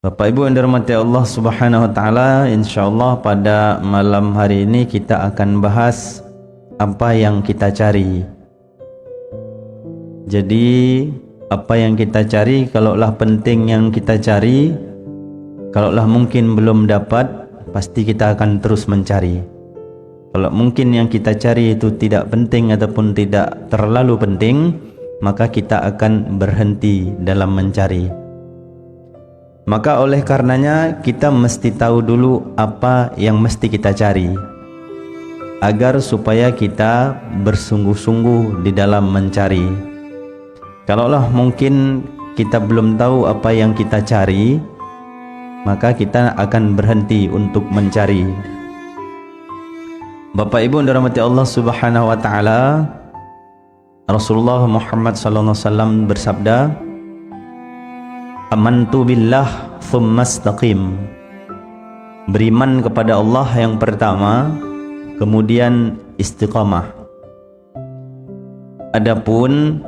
Bapak Ibu yang dirahmati Allah Subhanahu wa taala, insyaallah pada malam hari ini kita akan bahas apa yang kita cari. Jadi apa yang kita cari, kalaulah penting yang kita cari, kalaulah mungkin belum dapat, pasti kita akan terus mencari. Kalau mungkin yang kita cari itu tidak penting ataupun tidak terlalu penting, maka kita akan berhenti dalam mencari. Maka oleh karenanya kita mesti tahu dulu apa yang mesti kita cari, agar supaya kita bersungguh-sungguh di dalam mencari. Kalaulah mungkin kita belum tahu apa yang kita cari, maka kita akan berhenti untuk mencari. Bapak Ibu yang dirahmati Allah Subhanahu wa taala, Rasulullah Muhammad sallallahu alaihi wasallam bersabda, "Amantu billah thumma istaqim." Beriman kepada Allah yang pertama, kemudian istiqamah. Adapun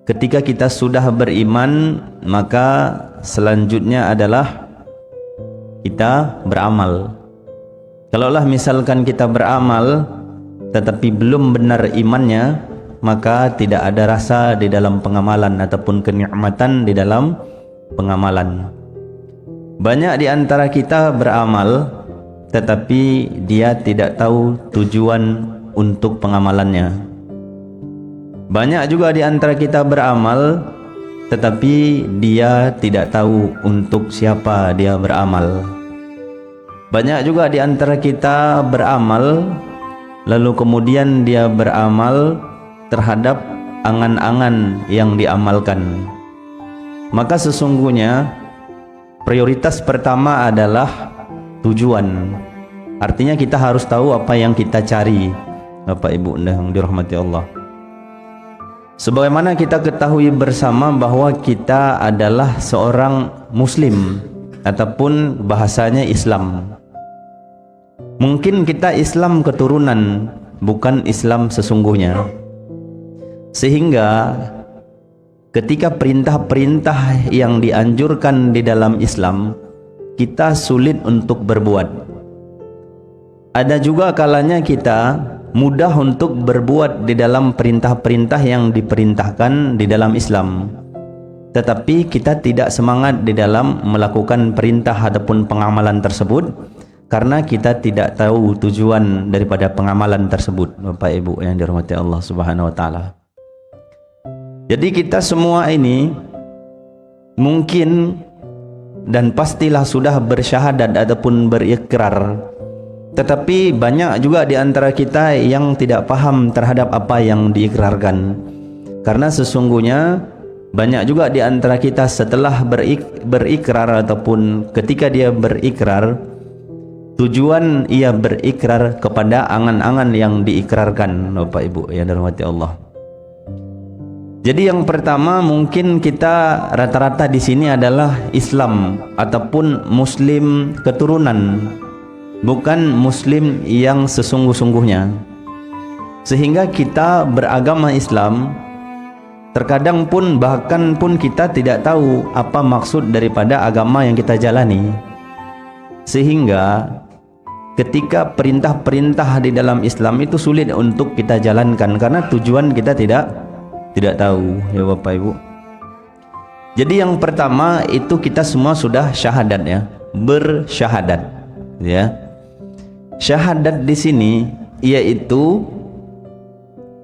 ketika kita sudah beriman, maka selanjutnya adalah kita beramal. Kalaulah misalkan kita beramal tetapi belum benar imannya, maka tidak ada rasa di dalam pengamalan ataupun kenikmatan di dalam pengamalan. Banyak di antara kita beramal tetapi dia tidak tahu tujuan untuk pengamalannya. Banyak juga di antara kita beramal tetapi dia tidak tahu untuk siapa dia beramal. Banyak juga di antara kita beramal lalu kemudian dia beramal terhadap angan-angan yang diamalkan. Maka sesungguhnya prioritas pertama adalah tujuan. Artinya kita harus tahu apa yang kita cari, Bapak Ibu yang dirahmati Allah. Sebagaimana kita ketahui bersama bahwa kita adalah seorang Muslim ataupun bahasanya Islam. Mungkin kita Islam keturunan, bukan Islam sesungguhnya. Sehingga ketika perintah-perintah yang dianjurkan di dalam Islam, kita sulit untuk berbuat. Ada juga kalanya kita mudah untuk berbuat di dalam perintah-perintah yang diperintahkan di dalam Islam, tetapi kita tidak semangat di dalam melakukan perintah ataupun pengamalan tersebut karena kita tidak tahu tujuan daripada pengamalan tersebut, Bapak Ibu yang dirahmati Allah Subhanahu wa taala. Jadi kita semua ini mungkin dan pastilah sudah bersyahadat ataupun berikrar, tetapi banyak juga di antara kita yang tidak paham terhadap apa yang diikrarkan. Karena sesungguhnya banyak juga di antara kita setelah berikrar ataupun ketika dia berikrar, tujuan ia berikrar kepada angan-angan yang diikrarkan, Bapak Ibu yang dirahmati Allah. Jadi yang pertama mungkin kita rata-rata di sini adalah Islam ataupun Muslim keturunan, bukan Muslim yang sesungguh-sungguhnya. Sehingga kita beragama Islam, terkadang pun bahkan pun kita tidak tahu apa maksud daripada agama yang kita jalani. Sehingga ketika perintah-perintah di dalam Islam itu sulit untuk kita jalankan karena tujuan kita tidak tahu, ya Bapak Ibu. Jadi yang pertama itu kita semua sudah syahadat, ya, bersyahadat, ya. Syahadat di sini yaitu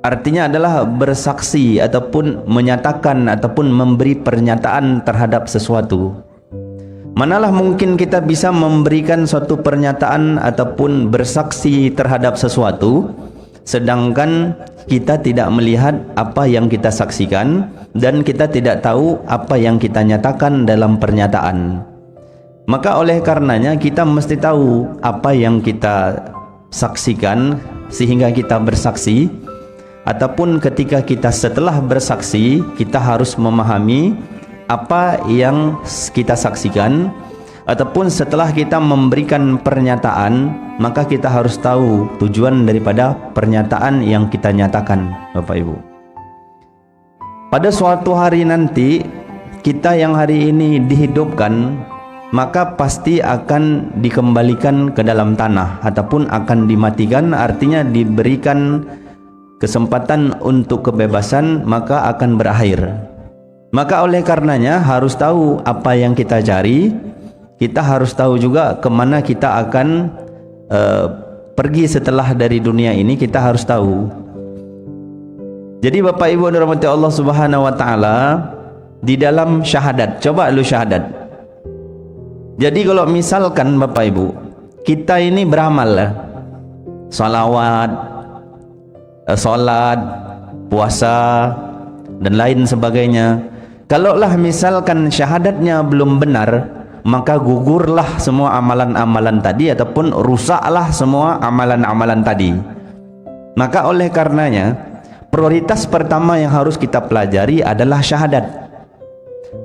artinya adalah bersaksi ataupun menyatakan ataupun memberi pernyataan terhadap sesuatu. Manalah mungkin kita bisa memberikan suatu pernyataan ataupun bersaksi terhadap sesuatu sedangkan kita tidak melihat apa yang kita saksikan dan kita tidak tahu apa yang kita nyatakan dalam pernyataan. Maka oleh karenanya kita mesti tahu apa yang kita saksikan sehingga kita bersaksi, ataupun ketika kita setelah bersaksi kita harus memahami apa yang kita saksikan, ataupun setelah kita memberikan pernyataan maka kita harus tahu tujuan daripada pernyataan yang kita nyatakan, Bapak Ibu. Pada suatu hari nanti kita yang hari ini dihidupkan maka pasti akan dikembalikan ke dalam tanah ataupun akan dimatikan, artinya diberikan kesempatan untuk kebebasan, maka akan berakhir. Maka oleh karenanya harus tahu apa yang kita cari, kita harus tahu juga kemana kita akan pergi setelah dari dunia ini, kita harus tahu. Jadi Bapak Ibu dirahmati Allah Subhanahu wa taala, di dalam syahadat, coba lu syahadat. Jadi kalau misalkan Bapak Ibu, kita ini beramal salawat, salat, puasa dan lain sebagainya. Kalaulah misalkan syahadatnya belum benar, maka gugurlah semua amalan-amalan tadi ataupun rusaklah semua amalan-amalan tadi. Maka oleh karenanya prioritas pertama yang harus kita pelajari adalah syahadat.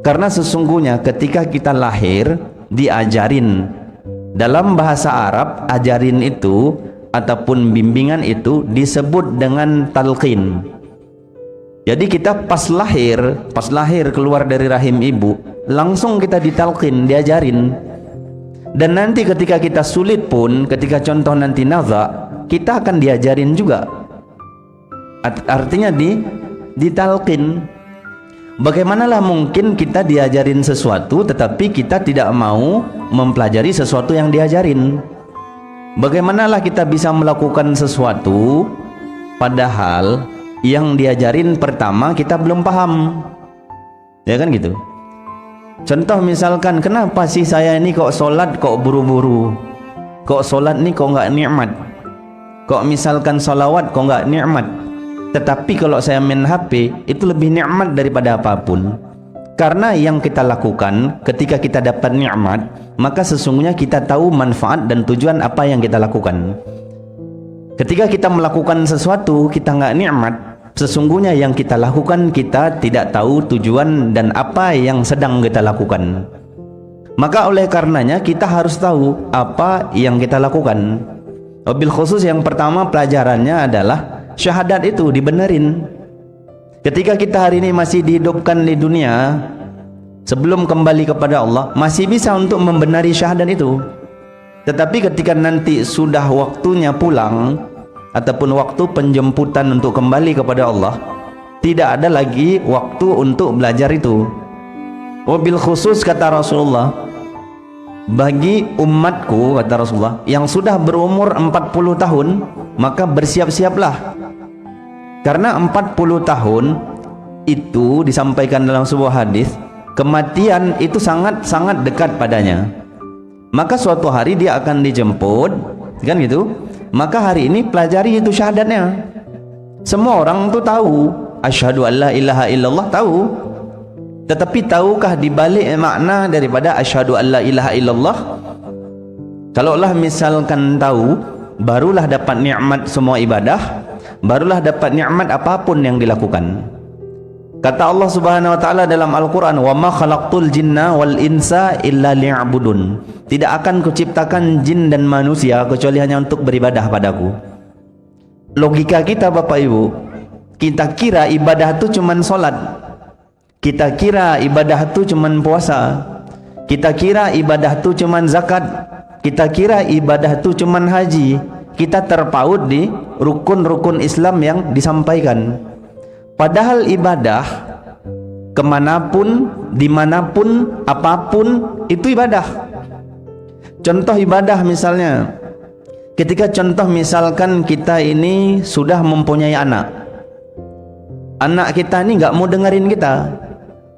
Karena sesungguhnya ketika kita lahir diajarin dalam bahasa Arab, ajarin itu ataupun bimbingan itu disebut dengan talqin. Jadi kita pas lahir keluar dari rahim ibu, langsung kita ditalqin, diajarin. Dan nanti ketika kita sulit pun, ketika contoh nanti naza, kita akan diajarin juga. Artinya ditalqin. Bagaimanalah mungkin kita diajarin sesuatu tetapi kita tidak mau mempelajari sesuatu yang diajarin? Bagaimanalah kita bisa melakukan sesuatu padahal yang diajarin pertama kita belum paham? Ya kan gitu. Contoh misalkan, kenapa sih saya ini kok sholat kok buru-buru, kok sholat ini kok nggak nikmat, kok misalkan sholawat kok nggak nikmat, tetapi kalau saya main HP itu lebih nikmat daripada apapun. Karena yang kita lakukan ketika kita dapat nikmat, maka sesungguhnya kita tahu manfaat dan tujuan apa yang kita lakukan. Ketika kita melakukan sesuatu kita nggak nikmat, sesungguhnya yang kita lakukan kita tidak tahu tujuan dan apa yang sedang kita lakukan. Maka oleh karenanya kita harus tahu apa yang kita lakukan. Wabil khusus yang pertama pelajarannya adalah syahadat itu dibenerin. Ketika kita hari ini masih dihidupkan di dunia, sebelum kembali kepada Allah, masih bisa untuk membenari syahadat itu. Tetapi ketika nanti sudah waktunya pulang ataupun waktu penjemputan untuk kembali kepada Allah, tidak ada lagi waktu untuk belajar itu. Wabil khusus kata Rasulullah, bagi umatku kata Rasulullah yang sudah berumur 40 tahun, maka bersiap-siaplah. Karena 40 tahun itu disampaikan dalam sebuah hadis, kematian itu sangat-sangat dekat padanya. Maka suatu hari dia akan dijemput, kan gitu. Maka hari ini pelajari itu syahadatnya. Semua orang tuh tahu asyhadu alla ilaha illallah, tahu. Tetapi tahukah dibalik makna daripada asyhadu alla ilaha illallah? Kalaulah misalkan tahu, barulah dapat nikmat semua ibadah, barulah dapat nikmat apapun yang dilakukan. Kata Allah Subhanahu wa taala dalam Al-Qur'an, "Wa ma khalaqtul jinna wal insa illa liya'budun." Tidak akan kuciptakan jin dan manusia kecuali hanya untuk beribadah padaku. Logika kita Bapak Ibu, kita kira ibadah itu cuman salat. Kita kira ibadah itu cuman puasa. Kita kira ibadah itu cuman zakat. Kita kira ibadah itu cuman haji. Kita terpaut di rukun-rukun Islam yang disampaikan. Padahal ibadah kemanapun, dimanapun, apapun itu ibadah. Contoh ibadah misalnya, ketika contoh misalkan kita ini sudah mempunyai anak, anak kita ini nggak mau dengerin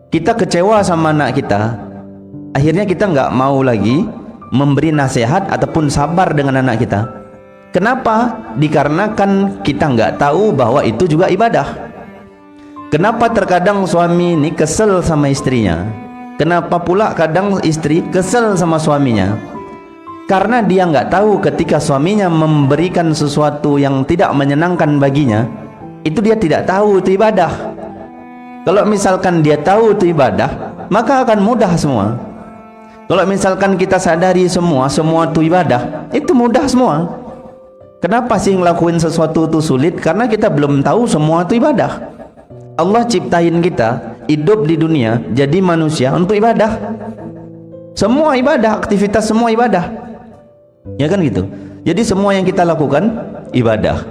kita kecewa sama anak kita, akhirnya kita nggak mau lagi memberi nasihat ataupun sabar dengan anak kita. Kenapa? Dikarenakan kita nggak tahu bahwa itu juga ibadah. Kenapa terkadang suami ini kesel sama istrinya? Kenapa pula kadang istri kesel sama suaminya? Karena dia nggak tahu ketika suaminya memberikan sesuatu yang tidak menyenangkan baginya, itu dia tidak tahu itu ibadah. Kalau misalkan dia tahu itu ibadah, maka akan mudah semua. Kalau misalkan kita sadari semua itu ibadah, itu mudah semua. Kenapa sih ngelakuin sesuatu itu sulit? Karena kita belum tahu semua itu ibadah. Allah ciptain kita hidup di dunia jadi manusia untuk ibadah. Semua ibadah, aktivitas semua ibadah. Ya kan gitu. Jadi semua yang kita lakukan ibadah.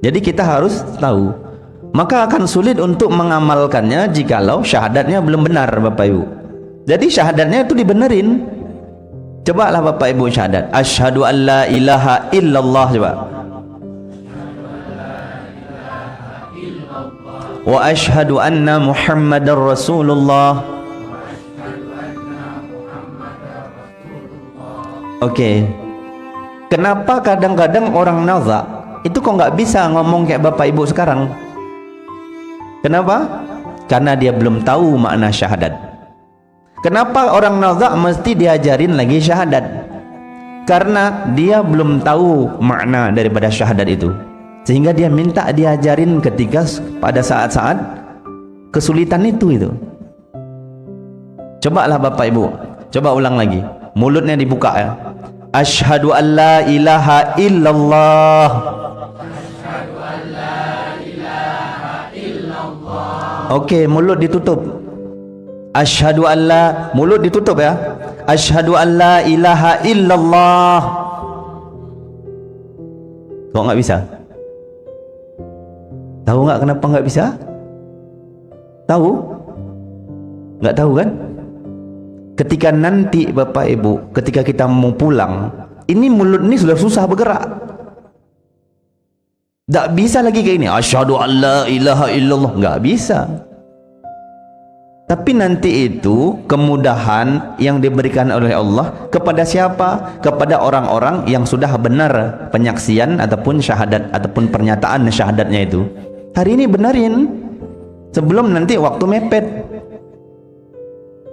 Jadi kita harus tahu. Maka akan sulit untuk mengamalkannya jikalau syahadatnya belum benar, Bapak Ibu. Jadi syahadatnya itu dibenerin. Cobalah Bapak Ibu syahadat. Asyhadu an la ilaha illallah, coba. Wa asyhadu anna Muhammadar Rasulullah. Oke. Kenapa kadang-kadang orang nazak itu kok nggak bisa ngomong kayak Bapak Ibu sekarang? Kenapa? Karena dia belum tahu makna syahadat. Kenapa orang nazak mesti diajarin lagi syahadat? Karena dia belum tahu makna daripada syahadat itu, sehingga dia minta diajarin ketika pada saat-saat kesulitan itu. Cobalah Bapak Ibu, coba ulang lagi, mulutnya dibuka ya. Asyhadu an la ilaha illallah. Oke, mulut ditutup. Asyhadu an la, mulut ditutup ya. Asyhadu an la ilaha illallah. Kok nggak bisa? Tahu nggak kenapa nggak bisa? Tahu? Nggak tahu kan? Ketika nanti Bapak Ibu, ketika kita mau pulang, ini mulut ini sudah susah bergerak. Nggak bisa lagi kayak ini. Asyhadu an la ilaha illallah. Nggak bisa. Tapi nanti itu kemudahan yang diberikan oleh Allah kepada siapa? Kepada orang-orang yang sudah benar penyaksian ataupun syahadat ataupun pernyataan syahadatnya itu. Hari ini benarin sebelum nanti waktu mepet.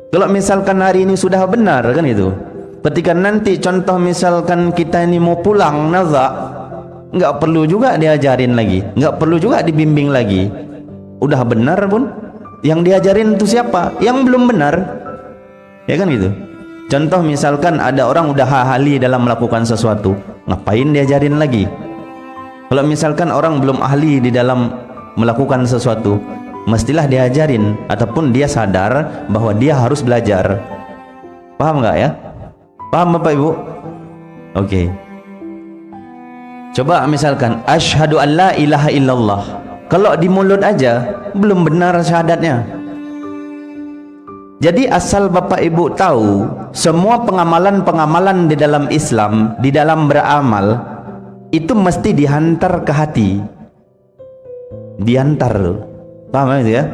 Kalau misalkan hari ini sudah benar kan itu, ketika nanti contoh misalkan kita ini mau pulang nazak, nggak perlu juga diajarin lagi, nggak perlu juga dibimbing lagi. Udah benar pun, yang diajarin itu siapa? Yang belum benar, ya kan gitu. Contoh misalkan ada orang udah ahli dalam melakukan sesuatu, ngapain diajarin lagi? Kalau misalkan orang belum ahli di dalam melakukan sesuatu, mestilah diajarin ataupun dia sadar bahwa dia harus belajar. Paham nggak ya? Paham Bapak Ibu? Oke. Coba misalkan asyhadu an la ilaha illallah. Kalau di mulut aja belum benar syahadatnya. Jadi asal Bapak Ibu tahu, semua pengamalan-pengamalan di dalam Islam, di dalam beramal, itu mesti dihantar ke hati. Dihantar. Paham ya?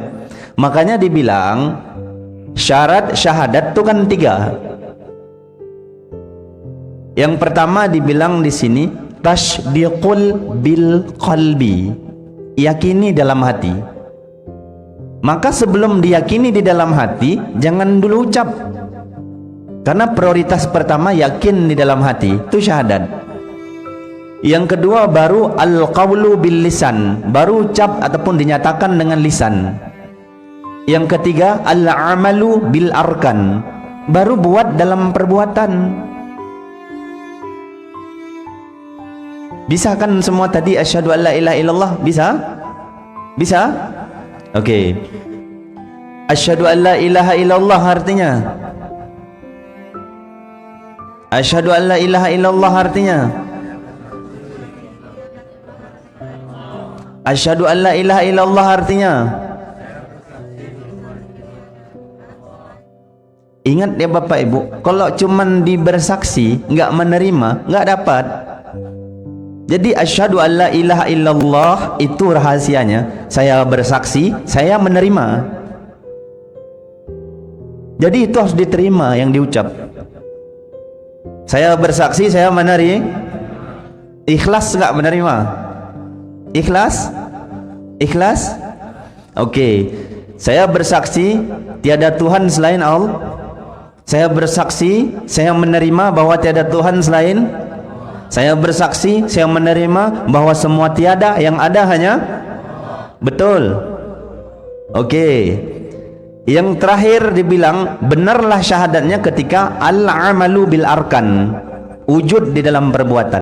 Makanya dibilang syarat syahadat itu kan 3. Yang pertama dibilang di sini tasdiqul bil qalbi, yakini dalam hati. Maka sebelum diyakini di dalam hati, jangan dulu ucap. Karena prioritas pertama yakin di dalam hati, itu syahadat. Yang kedua baru al-qawlu bil lisan, baru ucap ataupun dinyatakan dengan lisan. Yang ketiga al-amalu bil arkan, baru buat dalam perbuatan. Bisa kan semua tadi asyhadu an la ilaha illallah? Bisa? Bisa? Oke. Asyhadu an la ilaha illallah artinya, asyhadu an la ilaha illallah artinya, asyhadu an la ilaha illallah artinya, ingat ya Bapak Ibu, kalau cuman dibersaksi nggak menerima nggak dapat. Jadi asyhadu an la ilaha illallah itu rahasianya, saya bersaksi, saya menerima. Jadi itu harus diterima yang diucap. Saya bersaksi, saya menerima. Ikhlas nggak menerima? Ikhlas? Ikhlas? Oke. Saya bersaksi tiada Tuhan selain Allah. Saya bersaksi, saya menerima bahwa tiada Tuhan selain. Saya bersaksi, saya menerima bahwa semua tiada, yang ada hanya. Betul. Oke. Yang terakhir dibilang benarlah syahadatnya ketika al-amalu bil arkan, wujud di dalam perbuatan.